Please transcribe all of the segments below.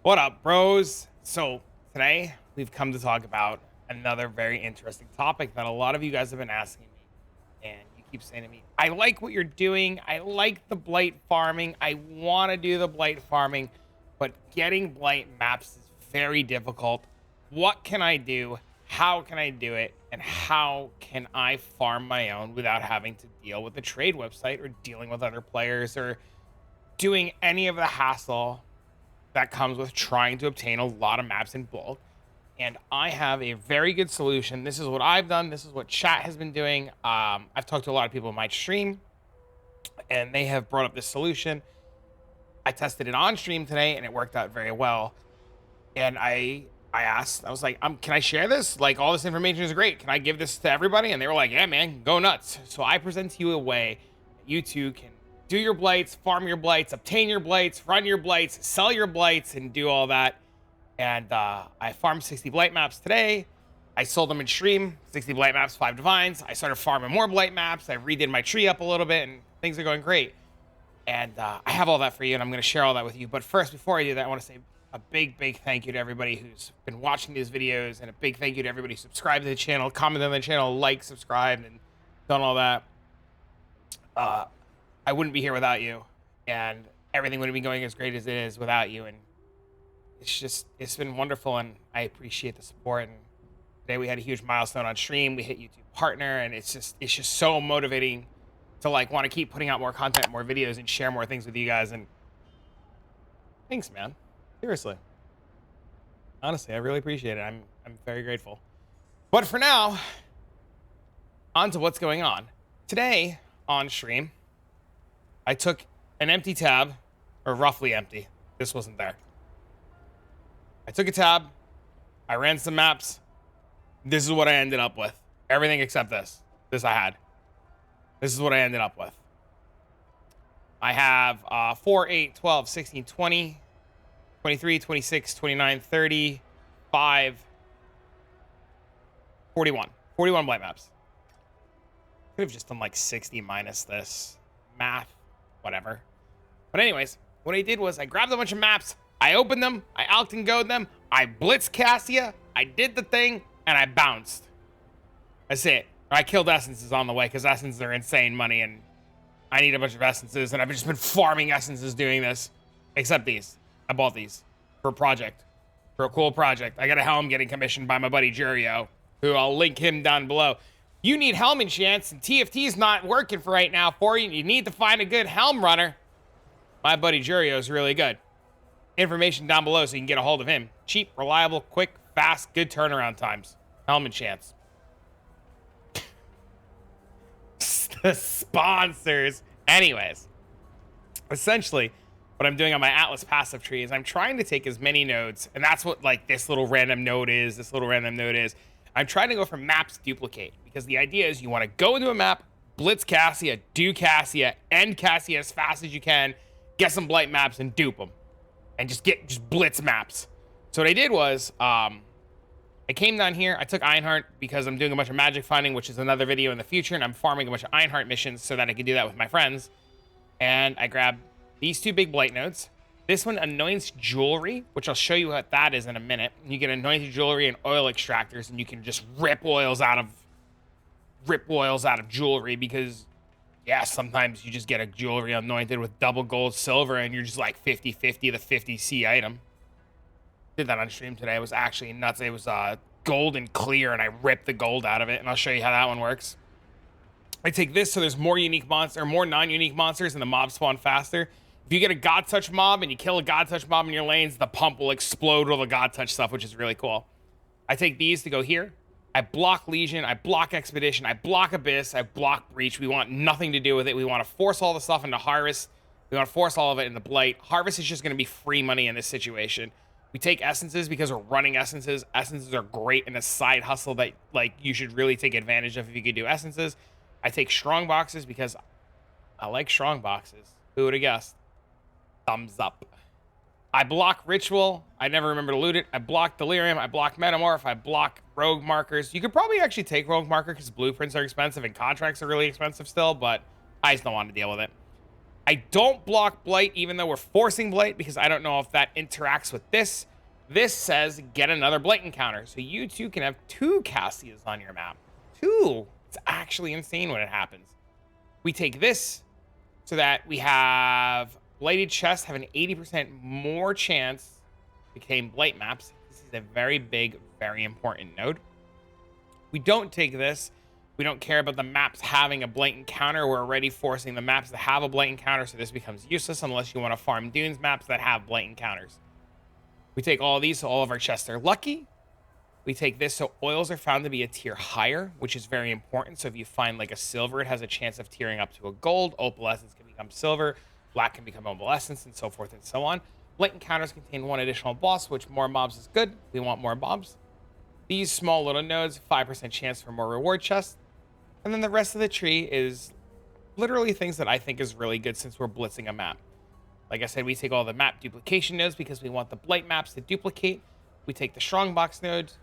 What up, bros? So today we've come to talk about another very interesting topic that a lot of you guys have been asking me, and you keep saying to me, I like what you're doing. I like the blight farming. I want to do the blight farming, but getting blight maps is very difficult. What can I do? How can I do it? And how can I farm my own without having to deal with the trade website or dealing with other players or doing any of the hassle that comes with trying to obtain a lot of maps in bulk? And I have a very good solution. This is what I've done. This is what chat has been doing. I've talked to a lot of people in my stream, and they have brought up this solution. I tested it on stream today, and it worked out very well. And I asked, I was like, can I share this? Like, all this information is great. Can I give this to everybody? And they were like, yeah, man, go nuts. So I present to you a way that you two can do your blights, farm your blights, obtain your blights, run your blights, sell your blights, and do all that. And I farmed 60 blight maps today. I sold them in stream, 60 blight maps, 5 divines. I started farming more blight maps. I redid my tree up a little bit, and things are going great. And I have all that for you, and I'm going to share all that with you. But first, before I do that, I want to say a big thank you to everybody who's been watching these videos, and a big thank you to everybody who subscribed to the channel, commented on the channel, like, subscribed, and done all that. I wouldn't be here without you, and everything wouldn't be going as great as it is without you. And it's been wonderful, and I appreciate the support. And today we had a huge milestone on stream. We hit YouTube partner, and it's just so motivating to like want to keep putting out more content, more videos, and share more things with you guys. And thanks, man. Seriously. Honestly, I really appreciate it. I'm very grateful. But for now, on to what's going on. Today on stream, I took an empty tab, or roughly empty. This wasn't there. I took a tab. I ran some maps. This is what I ended up with. Everything except this. This I had. This is what I ended up with. I have 4, 8, 12, 16, 20, 23, 26, 29, 30, 5, 41. 41 blight maps. Could have just done like 60 minus this. Math. Whatever. But anyways, what I did was I grabbed a bunch of maps. I opened them. I alked and goad them. I blitzed Cassia. I did the thing. And I bounced. That's it. I killed essences on the way because essences are insane money. And I need a bunch of essences. And I've just been farming essences doing this. Except these. I bought these for a project. For a cool project. I got a helm getting commissioned by my buddy Jurio, who I'll link him down below. You need helm enchants, and TFT's not working for right now for you. You need to find a good helm runner. My buddy Jurio is really good. Information down below so you can get a hold of him. Cheap, reliable, quick, fast, good turnaround times. Helm enchants. The sponsors. Anyways, essentially, what I'm doing on my Atlas passive tree is I'm trying to take as many nodes, and that's what like this little random node is, I'm trying to go for maps duplicate, because the idea is you want to go into a map, blitz Cassia, do Cassia, end Cassia as fast as you can, get some blight maps and dupe them, and just blitz maps. So what I did was, I came down here, I took Ironheart because I'm doing a bunch of magic finding, which is another video in the future, and I'm farming a bunch of Ironheart missions so that I can do that with my friends. And I grabbed these 2 big blight nodes. This one, Annoyance Jewelry, which I'll show you what that is in a minute. You get Anointed Jewelry and Oil Extractors, and you can just rip oils out of jewelry, because, yeah, sometimes you just get a jewelry anointed with double gold, silver, and you're just like 50-50 the 50C item. Did that on stream today. It was actually nuts. It was gold and clear, and I ripped the gold out of it, and I'll show you how that one works. I take this so there's more unique monsters, or more non-unique monsters, and the mobs spawn faster. If you get a God Touch mob and you kill a God Touch mob in your lanes, the pump will explode with all the God Touch stuff, which is really cool. I take these to go here. I block Legion, I block Expedition, I block Abyss, I block Breach. We want nothing to do with it. We want to force all the stuff into Harvest. We want to force all of it into Blight. Harvest is just going to be free money in this situation. We take Essences because we're running Essences. Essences are great in a side hustle that like you should really take advantage of if you could do Essences. I take Strong Boxes because I like Strong Boxes. Who would have guessed? Thumbs up. I block Ritual. I never remember to loot it. I block Delirium. I block Metamorph. I block Rogue Markers. You could probably actually take Rogue Marker because blueprints are expensive and contracts are really expensive still, but I just don't want to deal with it. I don't block Blight, even though we're forcing Blight, because I don't know if that interacts with this. This says get another Blight encounter. So you two can have 2 Cassias on your map. 2. It's actually insane when it happens. We take this so that we have Blighted chests have an 80% more chance to contain Blight maps. This is a very big, very important node. We don't take this. We don't care about the maps having a Blight encounter. We're already forcing the maps to have a Blight encounter, so this becomes useless unless you want to farm Dunes maps that have Blight encounters. We take all of these, so all of our chests are lucky. We take this, so oils are found to be a tier higher, which is very important. So if you find like a silver, it has a chance of tiering up to a gold. Opalescence can become silver. Black can become opalescence, and so forth and so on. Blight encounters contain 1 additional boss, which more mobs is good. We want more mobs. These small little nodes, 5% chance for more reward chests. And then the rest of the tree is literally things that I think is really good since we're blitzing a map. Like I said, we take all the map duplication nodes because we want the Blight maps to duplicate. We take the strongbox nodes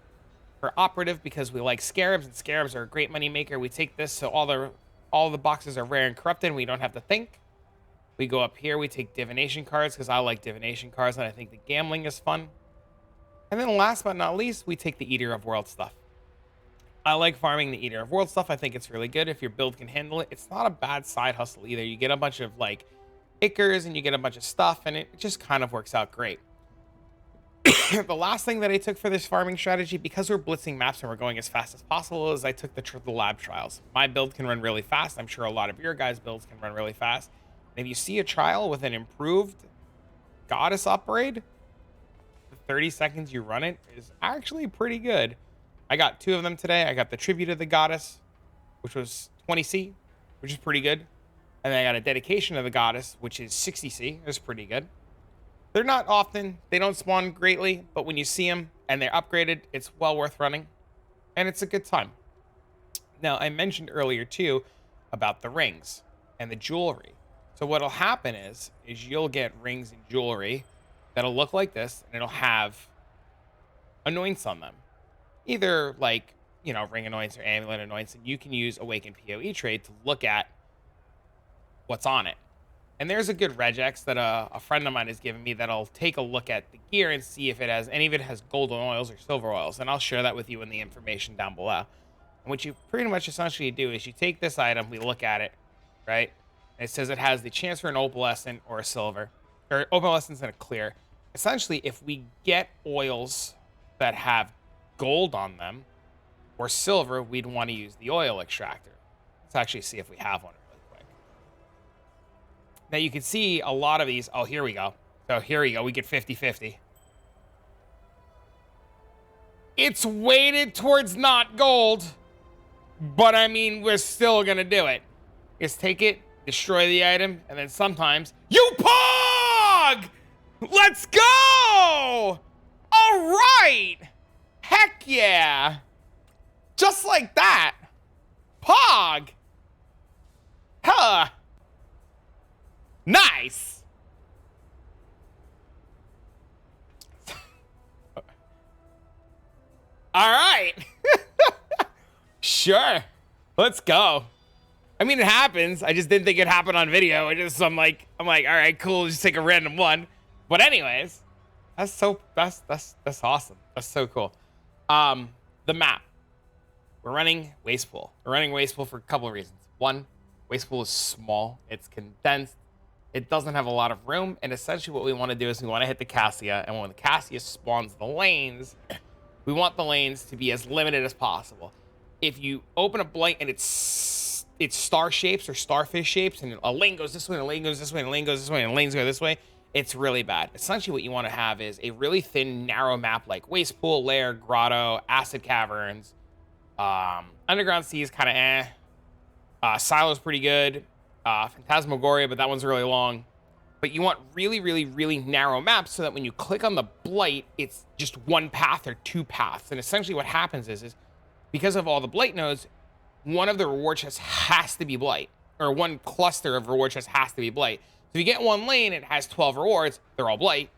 for operative because we like scarabs, and scarabs are a great money maker. We take this so all the boxes are rare and corrupted, and we don't have to think. We go up here, we take divination cards because I like divination cards and I think the gambling is fun. And then last but not least, we take the Eater of World stuff. I like farming the Eater of World stuff. I think it's really good if your build can handle it. It's not a bad side hustle either. You get a bunch of like Ickers and you get a bunch of stuff, and it just kind of works out great. The last thing that I took for this farming strategy, because we're blitzing maps and we're going as fast as possible, is I took the lab trials. My build can run really fast. I'm sure a lot of your guys' builds can run really fast. And if you see a trial with an improved goddess upgrade, the 30 seconds you run it is actually pretty good. I got 2 of them today. I got the Tribute of the Goddess, which was 20C, which is pretty good. And then I got a Dedication of the Goddess, which is 60C. It's pretty good. They're not often. They don't spawn greatly, but when you see them and they're upgraded, it's well worth running. And it's a good time. Now, I mentioned earlier, too, about the rings and the jewelry. So what'll happen is you'll get rings and jewelry that'll look like this, and it'll have anoints on them. Either like, you know, ring anoints or amulet anoints, and you can use Awaken POE trade to look at what's on it. And there's a good regex that a friend of mine has given me that'll take a look at the gear and see if it has any of it has golden oils or silver oils, and I'll share that with you in the information down below. And what you pretty much essentially do is you take this item, we look at it, right? And it says it has the chance for an opalescent or a silver, or opalescence and a clear. Essentially, if we get oils that have gold on them or silver, we'd want to use the oil extractor. Let's actually see if we have one really quick. Now you can see a lot of these. Oh, here we go. So here we go. We get 50-50. It's weighted towards not gold, but I mean, we're still going to do it. Just take it, destroy the item, and then sometimes you pog! Let's go! All right! Heck yeah! Just like that. Pog! Huh. Nice! All right. Sure. Let's go. I mean, it happens. I just didn't think it happened on video. I'm like, all right, cool. Just take a random one. But anyways, that's awesome. That's so cool. The map. We're running Waste Pool. We're running Waste Pool for a couple of reasons. One, Waste Pool is small. It's condensed. It doesn't have a lot of room. And essentially what we want to do is we want to hit the Cassia. And when the Cassia spawns the lanes, we want the lanes to be as limited as possible. If you open a Blight and it's star shapes or starfish shapes, and a lane goes this way, and a lane goes this way, and a lane goes this way, and lanes go this way, it's really bad. Essentially what you want to have is a really thin, narrow map like Waste Pool, Lair, Grotto, Acid Caverns. Underground Sea is kind of Silo's pretty good. Phantasmagoria, but that one's really long. But you want really, really, really narrow maps so that when you click on the Blight, it's just one path or 2 paths. And essentially what happens is because of all the Blight nodes, one of the reward chests has to be Blight, or one cluster of reward chests has to be Blight. So if you get one lane, it has 12 rewards, they're all Blight.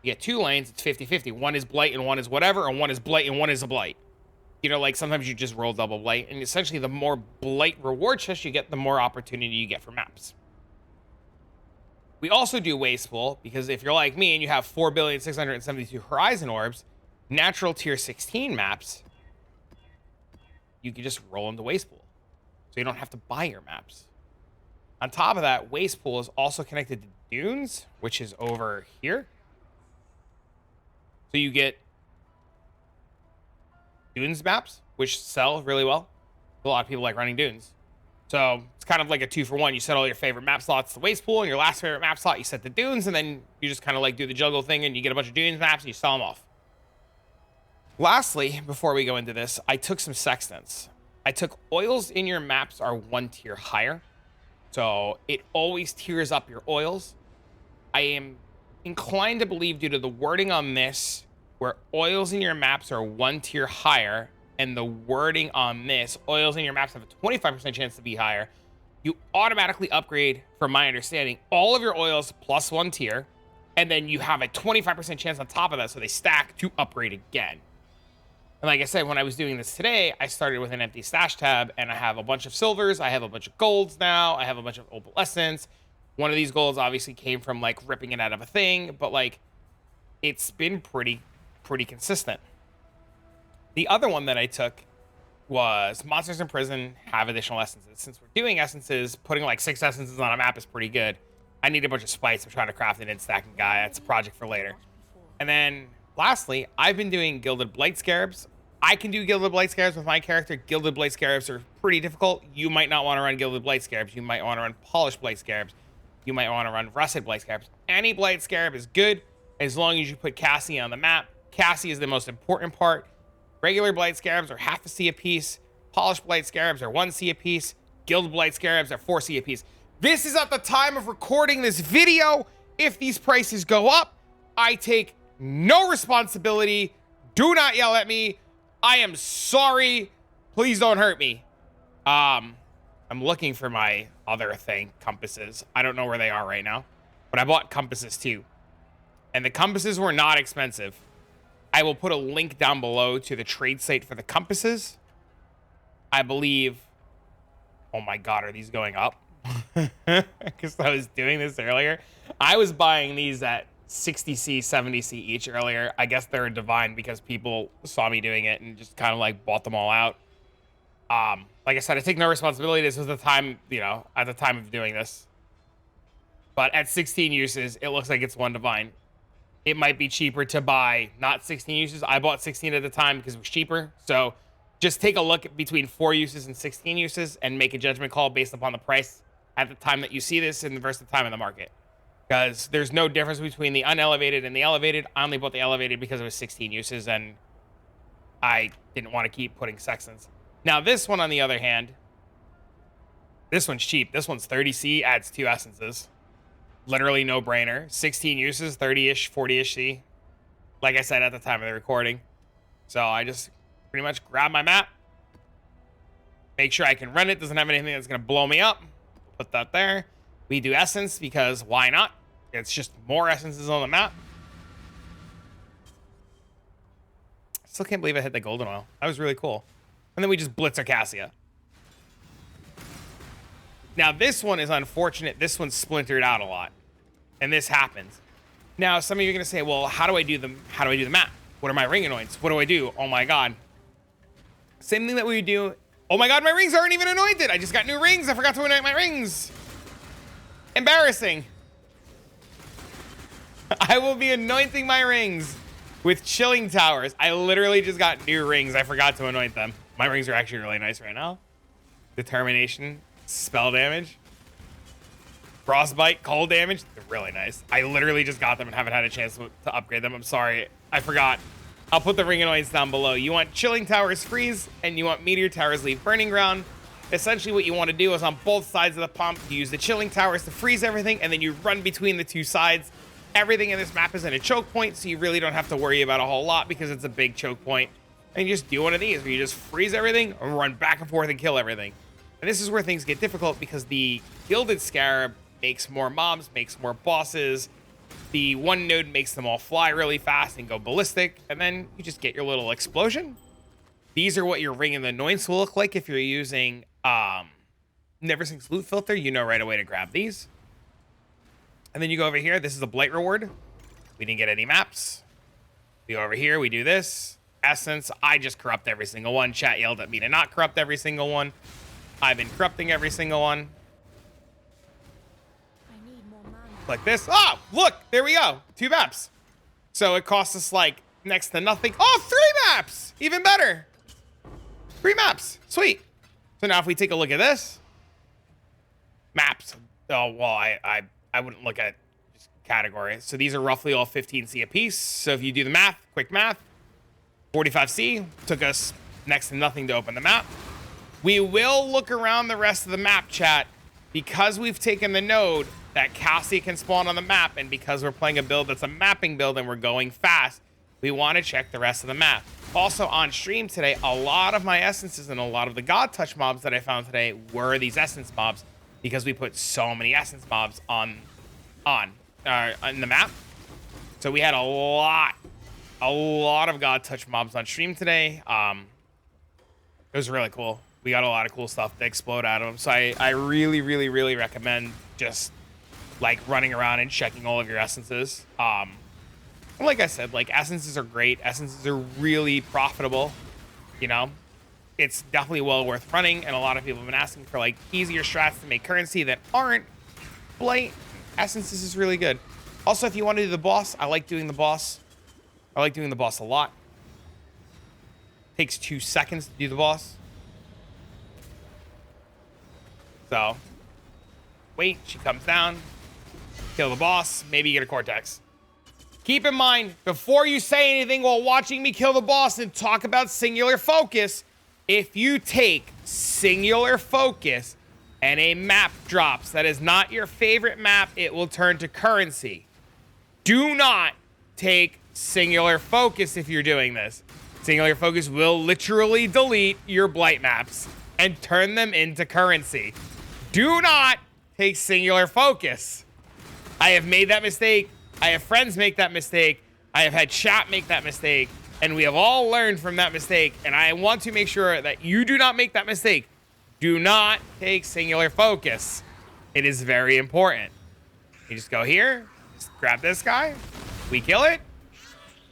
You get 2 lanes, it's 50-50. One is Blight and one is whatever, and one is Blight and one is a Blight. You know, like sometimes you just roll double Blight, and essentially the more Blight reward chests you get, the more opportunity you get for maps. We also do waste pool because if you're like me and you have 4,672 horizon orbs, natural tier 16 maps, you can just roll into waste pool. So you don't have to buy your maps. On top of that, waste pool is also connected to dunes, which is over here. So you get dunes maps, which sell really well. A lot of people like running dunes. So it's kind of like a 2-for-1. You set all your favorite map slots to waste pool, and your last favorite map slot you set the dunes, and then you just kind of like do the juggle thing, and you get a bunch of dunes maps and you sell them off. Lastly, before we go into this, I took some sextants. I took oils in your maps are 1 tier higher. So it always tiers up your oils. I am inclined to believe, due to the wording on this, where oils in your maps are 1 tier higher, and the wording on this, oils in your maps have a 25% chance to be higher, you automatically upgrade, from my understanding, all of your oils plus 1 tier, and then you have a 25% chance on top of that, so they stack to upgrade again. And like I said, when I was doing this today, I started with an empty stash tab, and I have a bunch of silvers, I have a bunch of golds now, I have a bunch of opalescents. One of these golds obviously came from like ripping it out of a thing, but like it's been pretty consistent. The other one that I took was monsters in prison have additional essences. Since we're doing essences, putting like 6 essences on a map is pretty good. I need a bunch of spice. I'm trying to craft an in-stacking guy. That's a project for later. And then lastly, I've been doing gilded blight scarabs. I can do gilded blight scarabs with my character. Gilded blight scarabs are pretty difficult. You might not want to run gilded blight scarabs. You might want to run polished blight scarabs. You might want to run rusted blight scarabs. Any blight scarab is good as long as you put Cassie on the map. Cassie is the most important part. Regular blight scarabs are half a C a piece. Polished blight scarabs are 1 C a piece. Gilded blight scarabs are 4 C a piece. This is at the time of recording this video. If these prices go up, I take no responsibility. Do not yell at me. I am sorry. Please don't hurt me. I'm looking for my other thing, compasses. I don't know where they are right now, but I bought compasses too. And the compasses were not expensive. I will put a link down below to the trade site for the compasses. I believe, oh my God, are these going up? Because I was doing this earlier. I was buying these at 60C, 70C each earlier. I guess they're divine because people saw me doing it and just kind of like bought them all out. Like I said, I take no responsibility. This was the time, you know, at the time of doing this. But at 16 uses, it looks like it's 1 divine. It might be cheaper to buy not 16 uses. I bought 16 at the time because it was cheaper. So just take a look at between 4 uses and 16 uses and make a judgment call based upon the price at the time that you see this and versus the time in the market. Because there's no difference between the unelevated and the elevated. I only bought the elevated because it was 16 uses and I didn't want to keep putting sextants. Now this one, on the other hand, this one's cheap. This one's 30C, adds 2 essences. Literally no brainer. 16 uses, 30-ish, 40-ish C. Like I said at the time of the recording. So I just pretty much grab my map. Make sure I can run it. Doesn't have anything that's going to blow me up. Put that there. We do essence because why not? It's just more essences on the map. Still can't believe I hit the golden oil. That was really cool. And then we just blitz our Cassia. Now this one is unfortunate. This one's splintered out a lot. And this happens. Now some of you are gonna say, well, how do I do the map? What are my ring anoints? What do I do? Oh my God. Same thing that we do. Oh my God, my rings aren't even anointed. I just got new rings. I forgot to anoint my rings. Embarrassing. I will be anointing my rings with chilling towers. I literally just got new rings. I forgot to anoint them. My rings are actually really nice right now. Determination, spell damage, frostbite, cold damage. They're really nice. I literally just got them and haven't had a chance to upgrade them. I'm sorry. I forgot. I'll put the ring anoints down below. You want chilling towers freeze and you want meteor towers leave burning ground. Essentially what you want to do is on both sides of the pump, you use the chilling towers to freeze everything and then you run between the 2 sides. Everything in this map is in a choke point, so you really don't have to worry about a whole lot because it's a big choke point. And you just do one of these where you just freeze everything and run back and forth and kill everything. And this is where things get difficult because the gilded scarab makes more mobs, makes more bosses. The one node makes them all fly really fast and go ballistic. And then you just get your little explosion. These are what your ring and the anoints will look like if you're using Never Sinks Loot Filter. You know right away to grab these. And then you go over here. This is a Blight reward. We didn't get any maps. We go over here. We do this. Essence. I just corrupt every single one. Chat yelled at me to not corrupt every single one. I've been corrupting every single one. Like this. Oh, look. There we go. 2 maps. So it costs us like next to nothing. Oh, 3 maps. Even better. 3 maps. Sweet. So now if we take a look at this. Maps. Oh, well, I wouldn't look at just categories. So these are roughly all 15C a piece. So if you do the math, quick math, 45C took us next to nothing to open the map. We will look around the rest of the map, chat, because we've taken the node that Cassie can spawn on the map, and because we're playing a build that's a mapping build and we're going fast, we want to check the rest of the map. Also on stream today, a lot of my essences and a lot of the God Touch mobs that I found today were these essence mobs, because we put so many essence mobs on the map. So we had a lot of God Touch mobs on stream today. It was really cool. We got a lot of cool stuff to explode out of them. So I really, really, really recommend just like running around and checking all of your essences. Like I said, like essences are great. Essences are really profitable. You know, it's definitely well worth running. And a lot of people have been asking for like easier strats to make currency that aren't Blight. Essences is really good. Also, if you want to do the boss, I like doing the boss. I like doing the boss a lot. Takes 2 seconds to do the boss. So, wait, she comes down. Kill the boss. Maybe you get a Cortex. Keep in mind, before you say anything while watching me kill the boss and talk about singular focus, if you take singular focus and a map drops that is not your favorite map, it will turn to currency. Do not take singular focus if you're doing this. Singular focus will literally delete your Blight maps and turn them into currency. Do not take singular focus. I have made that mistake. I have friends make that mistake. I have had chat make that mistake. And we have all learned from that mistake. And I want to make sure that you do not make that mistake. Do not take singular focus. It is very important. You just go here, just grab this guy, we kill it.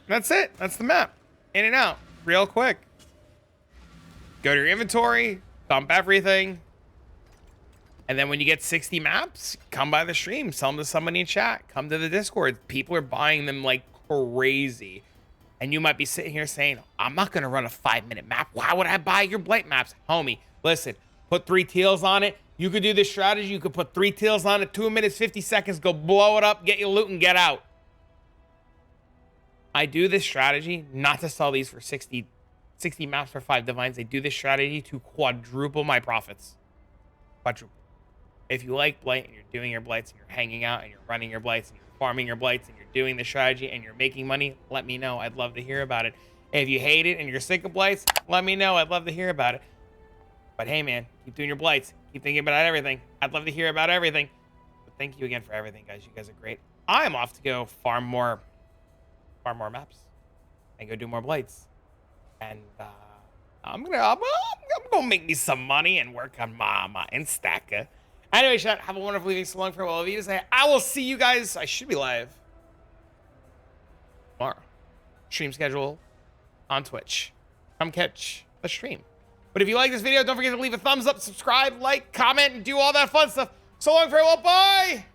That's it. That's the map. In and out. Real quick. Go to your inventory, dump everything. And then when you get 60 maps, come by the stream, sell them to somebody in chat, come to the Discord. People are buying them like crazy. And you might be sitting here saying, I'm not going to run a 5-minute map. Why would I buy your Blight maps? Homie, listen, put 3 teals on it. You could do this strategy. You could put 3 teals on it, 2 minutes, 50 seconds, go blow it up, get your loot and get out. I do this strategy not to sell these for 60 maps for 5 divines. I do this strategy to quadruple my profits. Quadruple. If you like Blight and you're doing your Blights and you're hanging out and you're running your Blights and you're farming your Blights and you're doing the strategy and you're making money, let me know. I'd love to hear about it. If you hate it and you're sick of Blights, let me know. I'd love to hear about it. But hey, man, keep doing your Blights. Keep thinking about everything. I'd love to hear about everything. But thank you again for everything, guys. You guys are great. I'm off to go farm more maps and go do more Blights. And I'm gonna make me some money and work on my Instacker. Anyway, chat, have a wonderful evening. So long, farewell. I will see you guys. I should be live tomorrow. Stream schedule on Twitch. Come catch a stream. But if you like this video, don't forget to leave a thumbs up, subscribe, like, comment, and do all that fun stuff. So long, farewell. Bye.